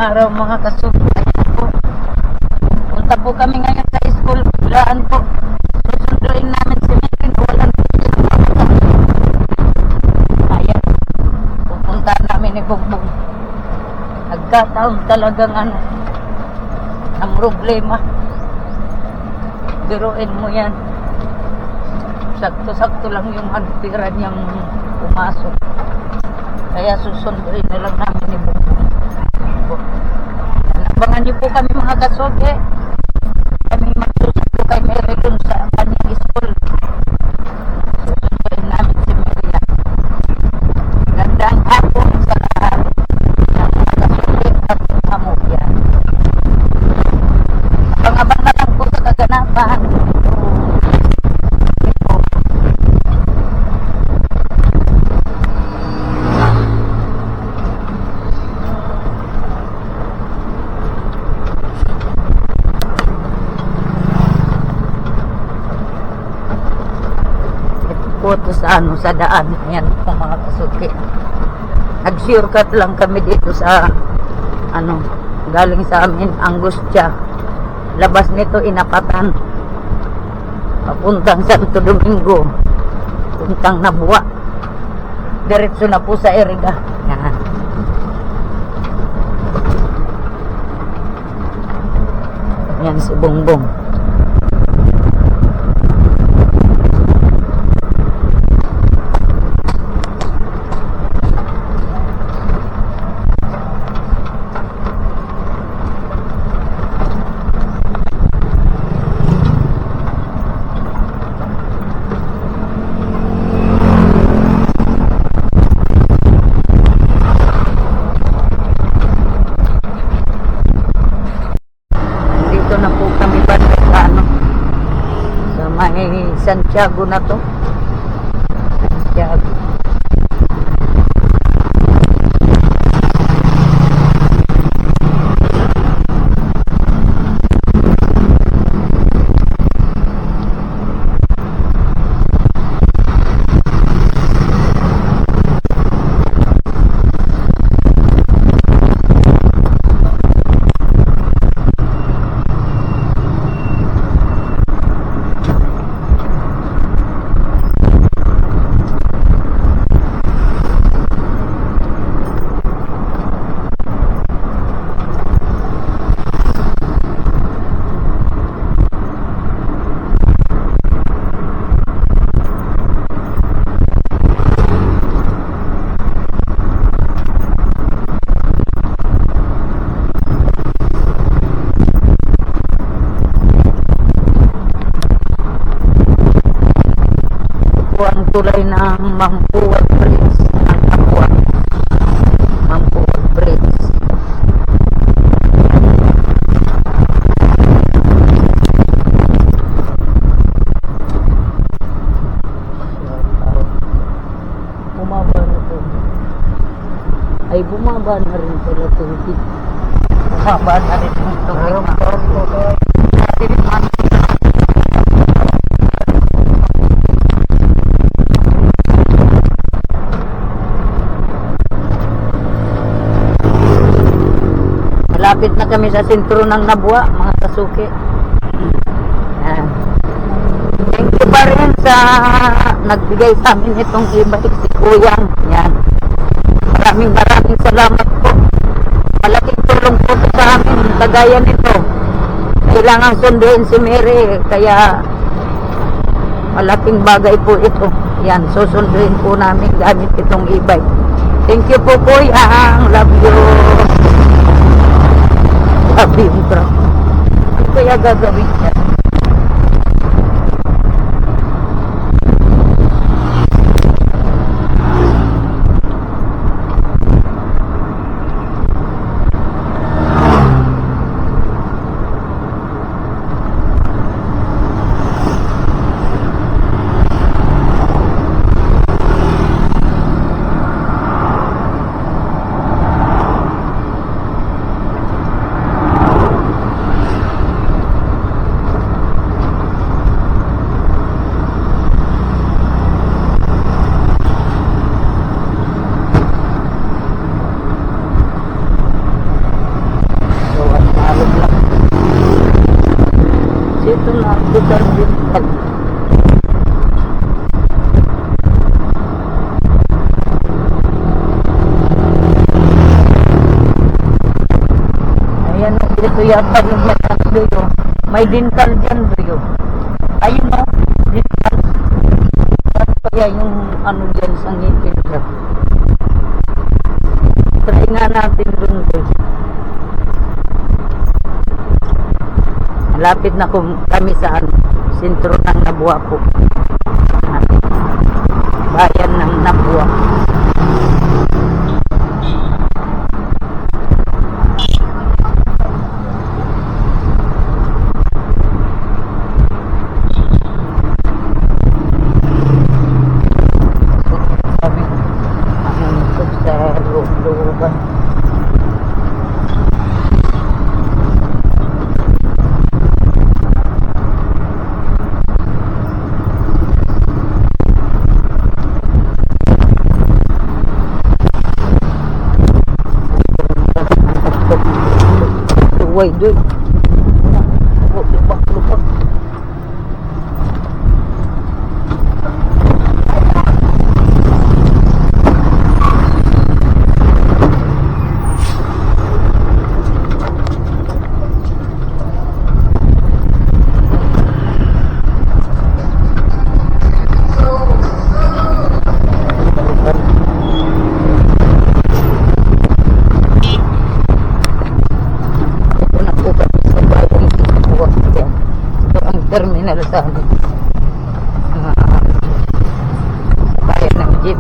araw mga kasubay po. Punta po kami ngayon sa school. Biglaan po. Susunduin namin si Merin. Walang ayan. Pupunta namin ni Bugbog. Nagkataon talagang ang problema. Biruin mo yan. Sakto-sakto lang yung pira niyang pumasok. Kaya susunduin na lang namin ni Bugbog. Abangan niyo po kami mga kasoge. Kami magsusundo kay Mary dun sa kanyang school. Susunduin namin si Mary. Gandang hapon sa lahat ng mga kasoge at mga mubya. Abang-abang na lang po sa kaganapan. Ito sa daan. Ayan po mga kasuki. Nag-shortcut lang kami dito sa galing sa amin Angustia. Labas nito Inapatan. Papuntang Santo Domingo. Puntang Nabua. Diretso na po sa Eriga. Yan. Yan si Bongbong. Santiago na to. Santiago. Ang tulay ng Mampuwag Bridge ang Kapwa. Mampuwag Bridge. Bumaba na po. Ay bumaba na rin pala tubig. Bumaba na rin yung tubig. Malapit na kami sa sentro ng Nabua, mga kasuki. Yan. Thank you pa rin sa nagbigay sa amin itong e-bike, si Kuyang. Yan. Maraming salamat po. Malaking tulong po sa amin, kagaya nito. Kailangan sunduin si Mary, kaya malaking bagay po ito. Yan, susunduin po namin gamit itong e-bike. Thank you po, Kuyang. Love you. Sabi yung truck. Kaya gagawin niya. yata yung may ano doon. May dental dyan doon. Ayun o, dental. Ano kaya yung ano dyan sa ngipin ka? Try nga natin doon doon. Malapit na kami sa sentro ng Nabuaco. Bayan ng Nabuaco. Uy, doon. Lubak. Terminal sa amin. Sa bayan ng jeep.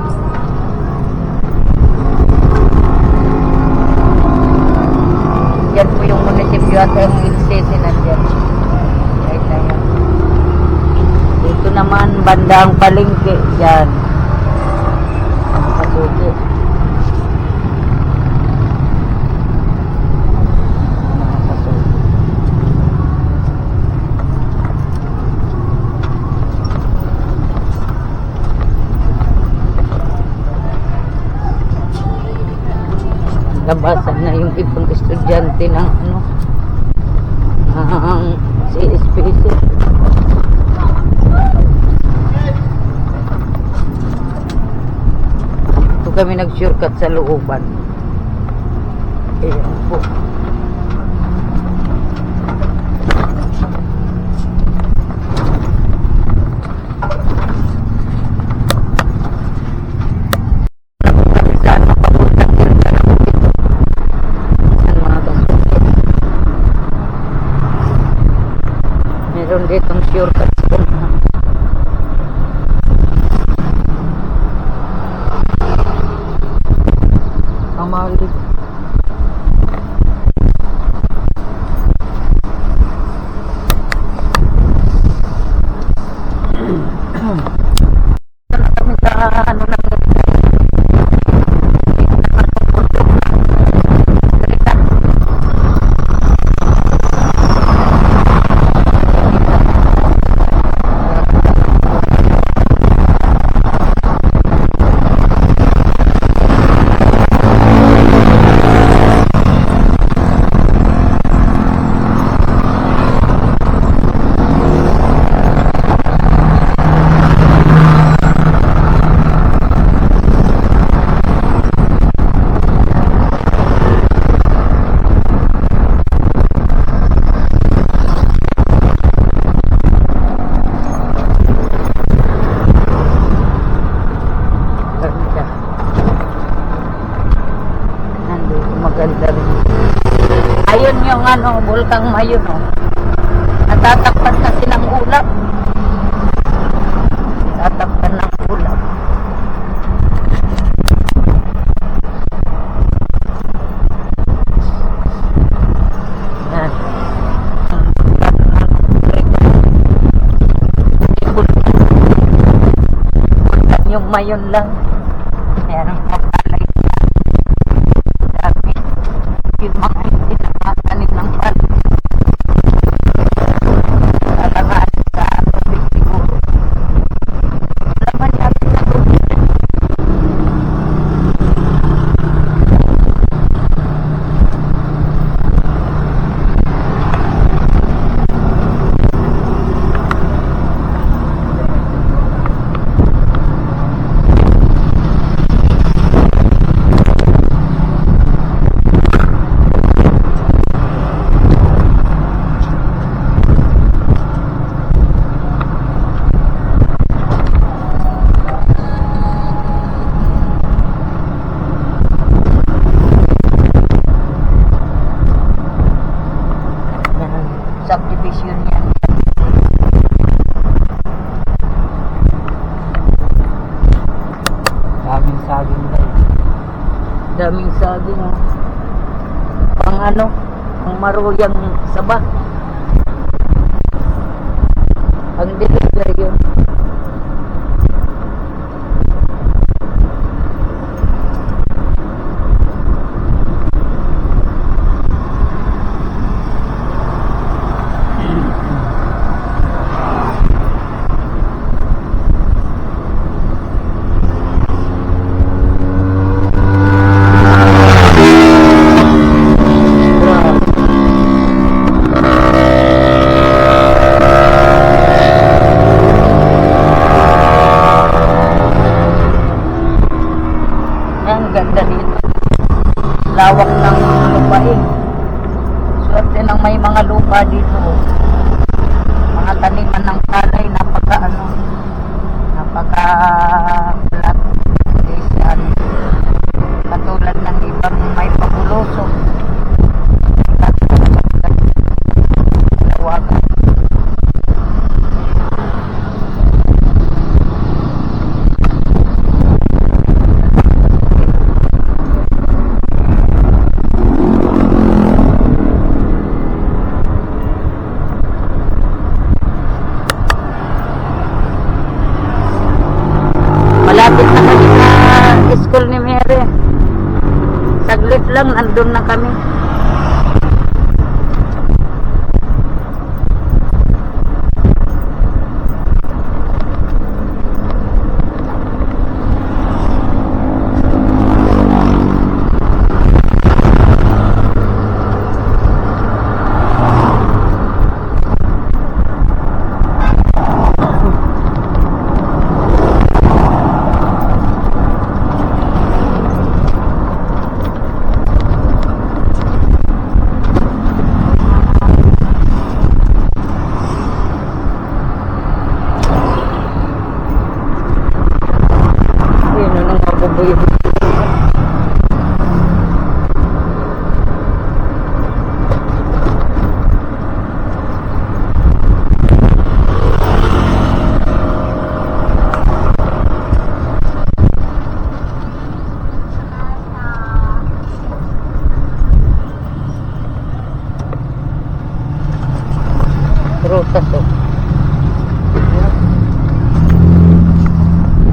Yan po yung munisipyo at yung city nandiyan. Right na yan. Dito naman bandang palengke. Yan. Ang pasuki. Labasan na yung ibang estudyante ng ang CSPC. Ito kami nag-shortcut sa looban. Ayan po. Meron ditong shortcut sa Pamalig. Kami sa ano lang ayun yung Bulkang Mayon natatakpan kasi ng ulap. Natatakpan ng ulap. Yan. Yung Mayon lang. Ayan ang kapalay. Dami. Yung mga hindi nakatanim ng pan. Talagaan sa tubig siguro. Laman natin na tubig. daming saging, oh. Pang ano, pang maruyang saba. Pang delivery yun. Ganda dito. Lawak ng lupain. Swerte ng may mga lupa dito. Mga taniman ng palay, napaka flat. Katulad ng ibang may pabuloso. Lawakan. Malapit na kami sa school ni Mary. Saglit lang, nandun na kami. Prutas, oh.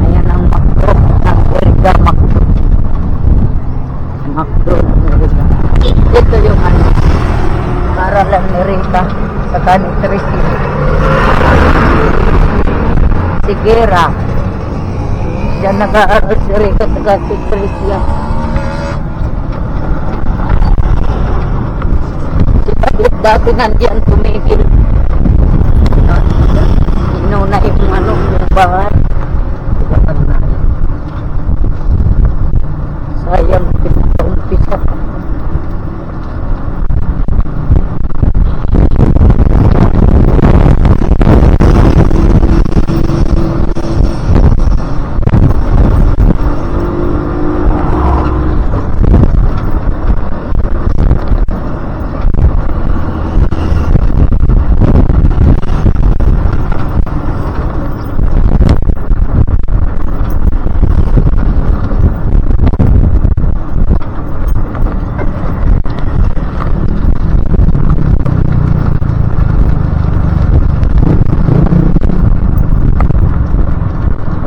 Ayan ang makdo ng Eriga Makdo. Makdo ng Eriga. Ito yung ano, paralan ni Rita sa kanil Tracy. Sigera. Diyan nag-aaral si Rita sa kanil Tracy. Si Pagit dati nandiyan tumigil. Inuna yung ano, yung bahan. Sayang, pinaka-umpisa.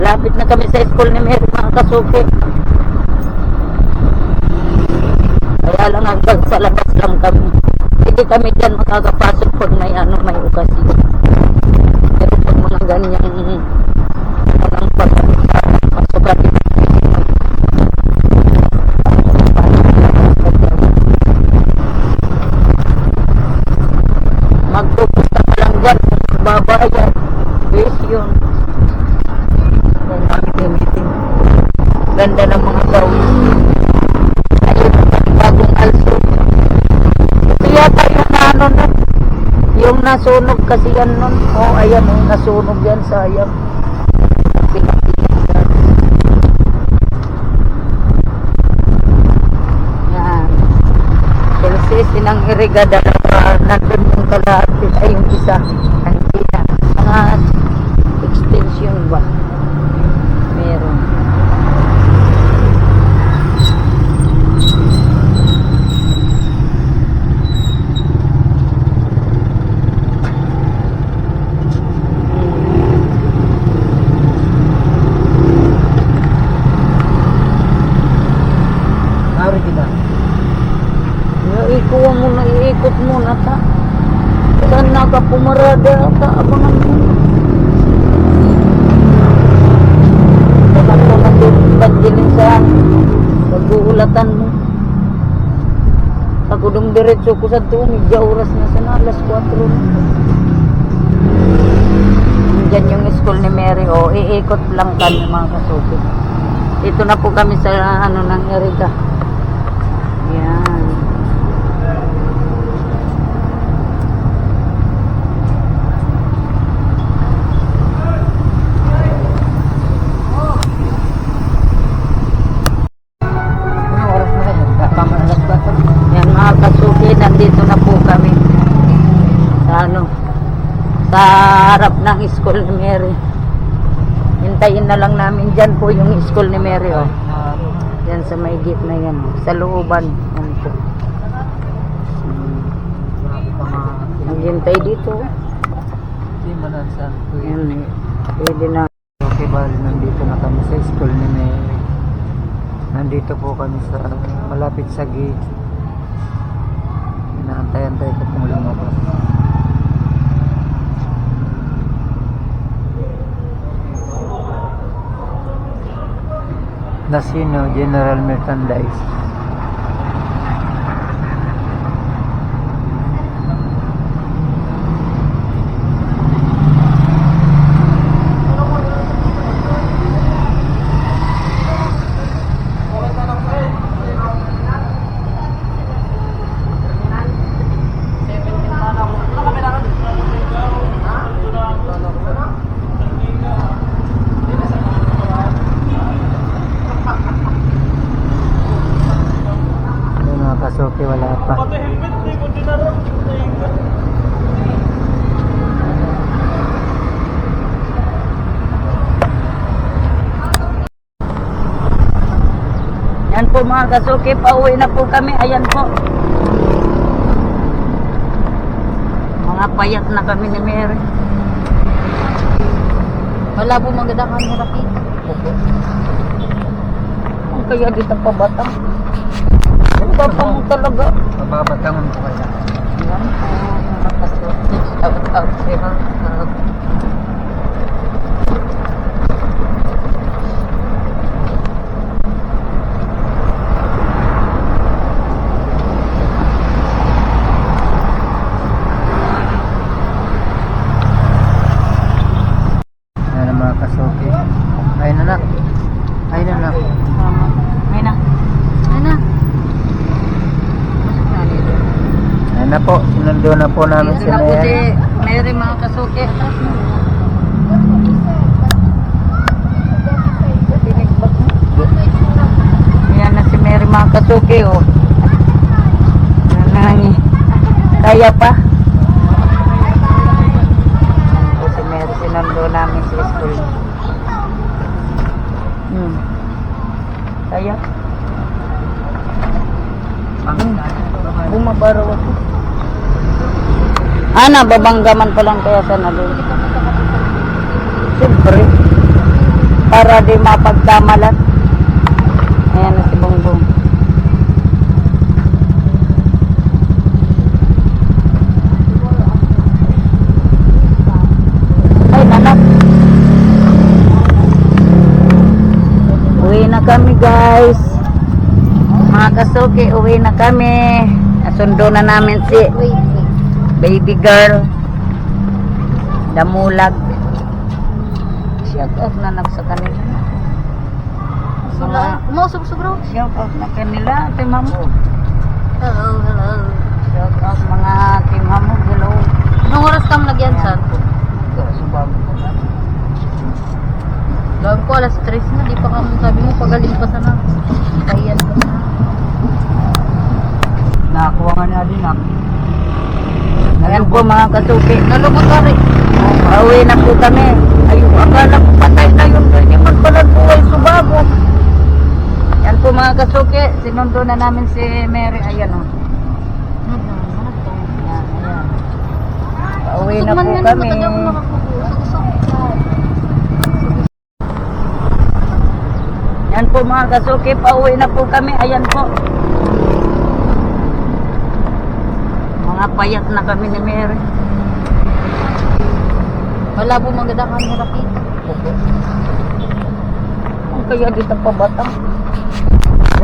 Lapit na kami sa school ni Mary, mga kasuki. Kaya lang hanggang sa labas lang kami. Hindi kami dyan makakapasok pag may ano, may okasyon. Pero pag mga ganyang walang pagpasok kami. Magpupunta ka lang dyan, babayan. Yes, yun. Ganda ng mga gawin. Ayun, bagong also. Ito yata yung ano nun. Yung nasunog kasi yan nun. Oh, ayan, oh, nasunog yan, sayang. Yan. Chelsea, sinang Eriga, dalawa. Nandun yung kalahati. Ay, yung isa. Antina. Mga extension ba? Meron. ikot muna ta. Saan nakapumarada ka? Abangan mo. Saan ko natupad din saan? Pag-uulatan mo. Ako dong diretso ko sa tumig, oras na sana, alas 4 na. Diyan yung school ni Mary, o, iikot lang kami mga kasuki. Ito na po kami sa, ng Erika. Yan. Yan mga kasuki, nandito na po kami sa sa harap ng school ni Mary. Hintayin na lang namin dyan po yung school ni Mary, oh. Yan sa may gate na yan, sa looban. Yan po. Naghintay dito. Hindi man ang saan po Yan, pwede na. Okay, bali nandito na kami sa school ni Mary. Nandito po kami sa malapit sa gate. Inaantay-antay ko pong lumabas. Nasino General Merchandise. Kasuki, wala pa. Yan po mga kasuki, pauwi na po kami. Ayan po. Mga payat na kami ni Mary. Wala po magandang camera kita. Ang kaya dito pa batang. Ang bata mo talaga. Mababatangan po kaya. Yan po mga kasuki. Shout out sila. Yan ang mga kasuki. Ayun na na. Ayun na na. May na. May na. Ayun na po. Sinundo na po namin si Meron na po si Mary. Mary mga kasuki. Ayan na si Mary mga kasuki, oh. Nanangi. Kaya pa. O si Mary, sinundo namin sa school. Kaya? Bumabaraw ako. Babanggaman pa lang kaya sana doon. Siyempre. Para di mapagdamalan. Ayan na si Bongbong. Ay, nanak. Uwi na kami, guys. Mga kasuki, uwi na kami. Nasundo na namin si baby girl Damulag. Shout out na sa kanila. Shout out na kanila, Ate Mamu. Hello, hello. Shout out mga Ate Mamu. Hello. Anong oras kang lagyan, sir? Subag ko na. Gawin ko alas 3 na, di pa ka sabi mo pagaling pa sana. Kayan pa sana. Nakakuha nga na din ako. Ayan po mga kasuki. Nalubot ka rin. Pauwi na po kami. Ayun, akala ko patay na yun. Hindi man pala buhay subago. Yan po mga kasuki. Sinundo na namin si Mary. Ayan o. Ayan, ayan. Pauwi na po kami. Yan po mga kasuki. Pauwi na po kami. Ayan po. payat na kami ni Mary. Wala po maganda camera kita. Ang kaya dito pa batang.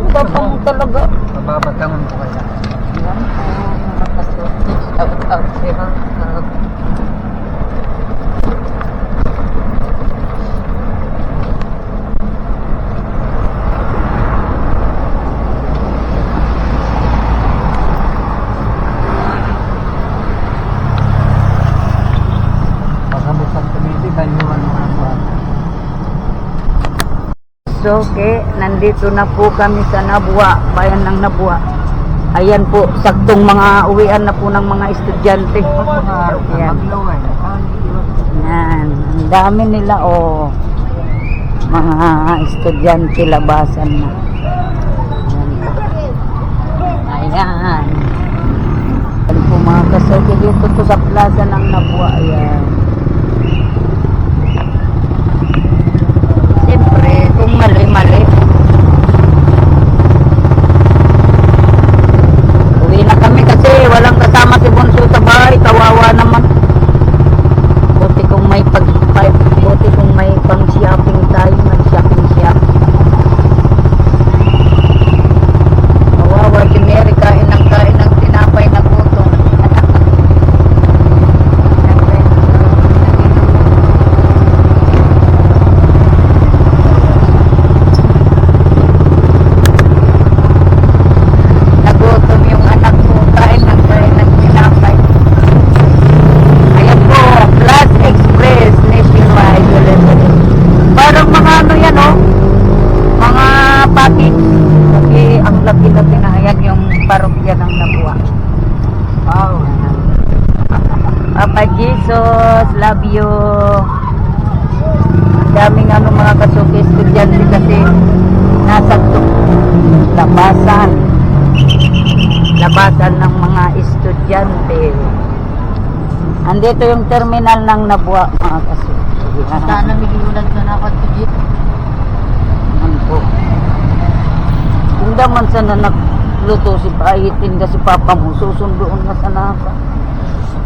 Ang bata mo talaga. Mababatangon po kaya. Yan po, mga kasuki. Shout out sila. Pagkamutan tumiti, banyuan mo ang buwan. So, okay, nandito na po kami sa Nabua, bayan ng Nabua. Ayan po, saktong mga uwian na po ng mga estudyante. Ayan. Maglaway. Yan, ang dami nila oh. Mga estudyante labasan na. Ayan po. Ayan. Ayan po mga kasoki dito to sa plaza ng Nabua. Ayan. Siyempre, kung mali-mali. Uwi na kami kasi walang kasama si Bonso sa bahay. Kawawa naman. Buti kung may pang-shopping tayo, nag-shopping. Kawawa si Mary, kain ng tinapay na gutom. Nagutom yung anak ko, kain ng tinapay. Ayan po, Plus Express Nationwide Delivery. Parang mga ano yan oh, mga package. Kasi ang laki-laki na yan yung parokya ng Nabua. Wow. Papa Jesus, love you. Ang daming ano mga kasuki estudyante kasi nasa labasan ng mga estudyante. Andito yung terminal ng Nabua mga kasuki. Sana migiulan ka na katugit. Ano po. Hindi man sana nagluto si Pahitin si Papa mo. Susundoon na sana ako.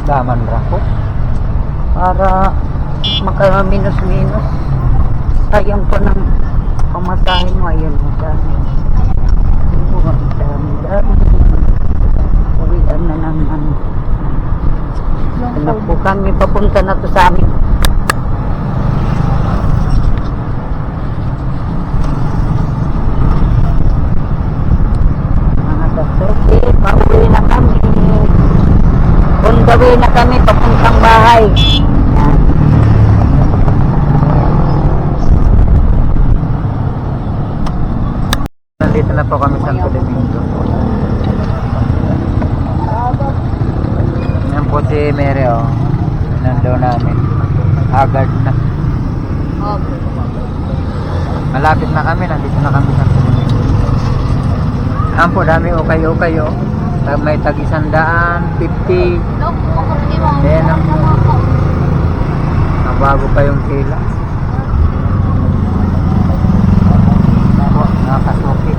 Daman rako. Para maka-minus-minus. Sayang pa ng pamasahin mo. Ayun mo sana. Dami. Uwian na naman. Anak po kami papunta na to sa amin. Mga kasuki, pauwi na kami. On the way na kami papuntang bahay. Yan. Nandito na po kami sa Santo Domingo. Yan po si Mary oh. Nandaw namin. Agad na. Okay. Malapit na kami. Nandito na kami sa Santo Domingo. Yan po dami ukay-ukay oh. May tag 150. Look, makapagay mo. Ayan ang nabago pa yung tila. Ako, nakakasuki.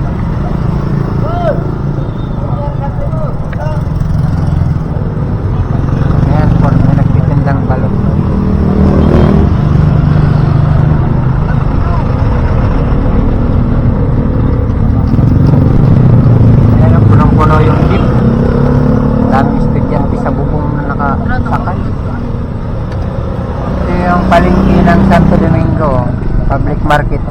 Ayan po, may nagtitindang balon. Ayan, punong-puno yung jeep. Daming estudyante sa bubong na nakasakay. Ito yung palengke ng Santo Domingo, public market.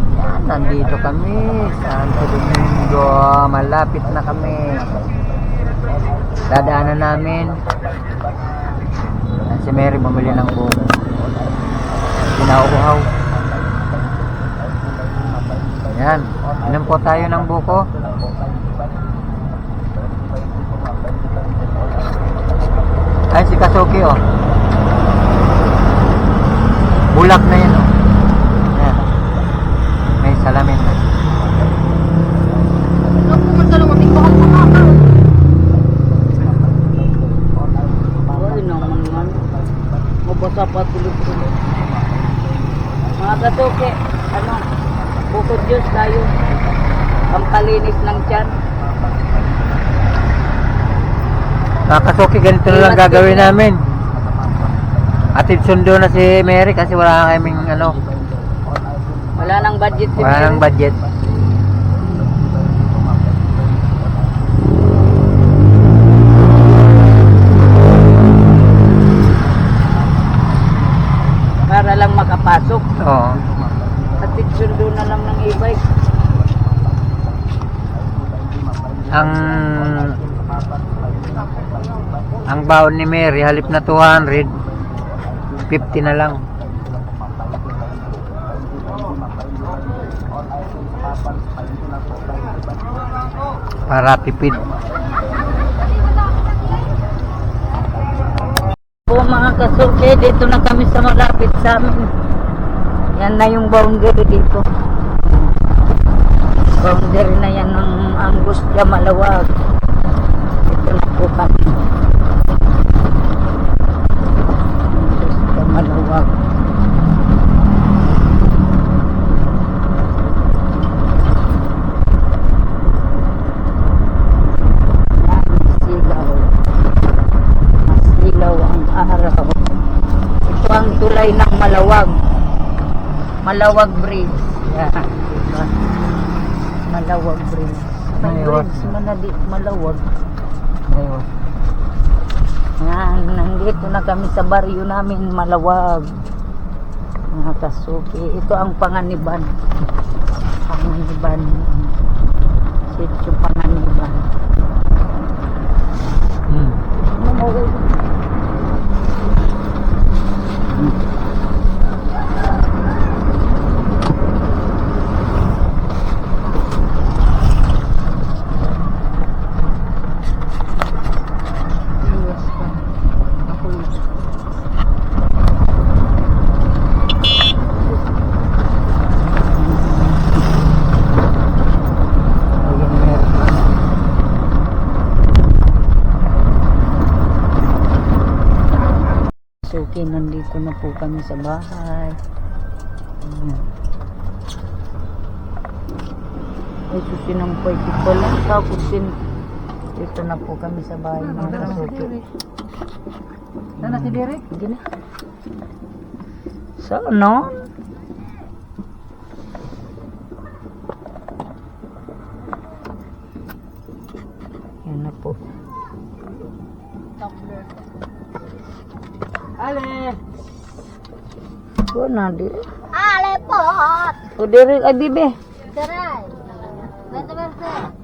Ayan, nandito kami, Santo Domingo, malapit na kami. Dadaanan namin. Ayan, si Mary bumili ng buko. Pinauuhaw. Ayan, inom po tayo ng buko. Ay, si Kasuki oh. Bulak na yan oh. Ayan. May salamin na. Look, pumunta lang kami. Bakit kumaka? Ay naman man. Mabasa pa tuloy-tuloy. Mga kasuki, ano? Bukod Diyos tayo. Pampalinis ng tiyan. Mga kasuki, ganito na lang gagawin namin. Atid sundo na si Mary kasi wala kaming ano, Wala nang budget si wala Mary. nang budget. Para lang makapasok. Oo. At sundo na lang ng e-bike. Ang baon ni Mary halip na 200, 50 na lang. Para tipid. Po mga kasuke, dito na kami sa malapit sa amin. Yan na yung boundary dito. Boundary na yan ng Angustia Malawag. Dito na po kami. Angustia Malawag. Sigaw. Masilaw ang araw. Ito ang tulay ng Malawag. Malawag Bridge. Yeah. Diba? Malawag Bridge. May Malawag. bridge manadi Malawag. Ayun. Yan, nandito na kami sa baryo namin, Malawag. Mga kasuki. Ito ang Panganiban. Panganiban. Sitio Panganiban. Hmm. Ayun, Mary. Suki, nandito na po kami sa bahay. Ayan. Ay, susinampay ko pala. Tapos dito na po kami sa bahay ng kasuki. Sana si Derek? Hindi na. So, no? Yan na po. Ale! So, na, di. Ale po! O, Derek, ay, bibi. Saray! Basta basta!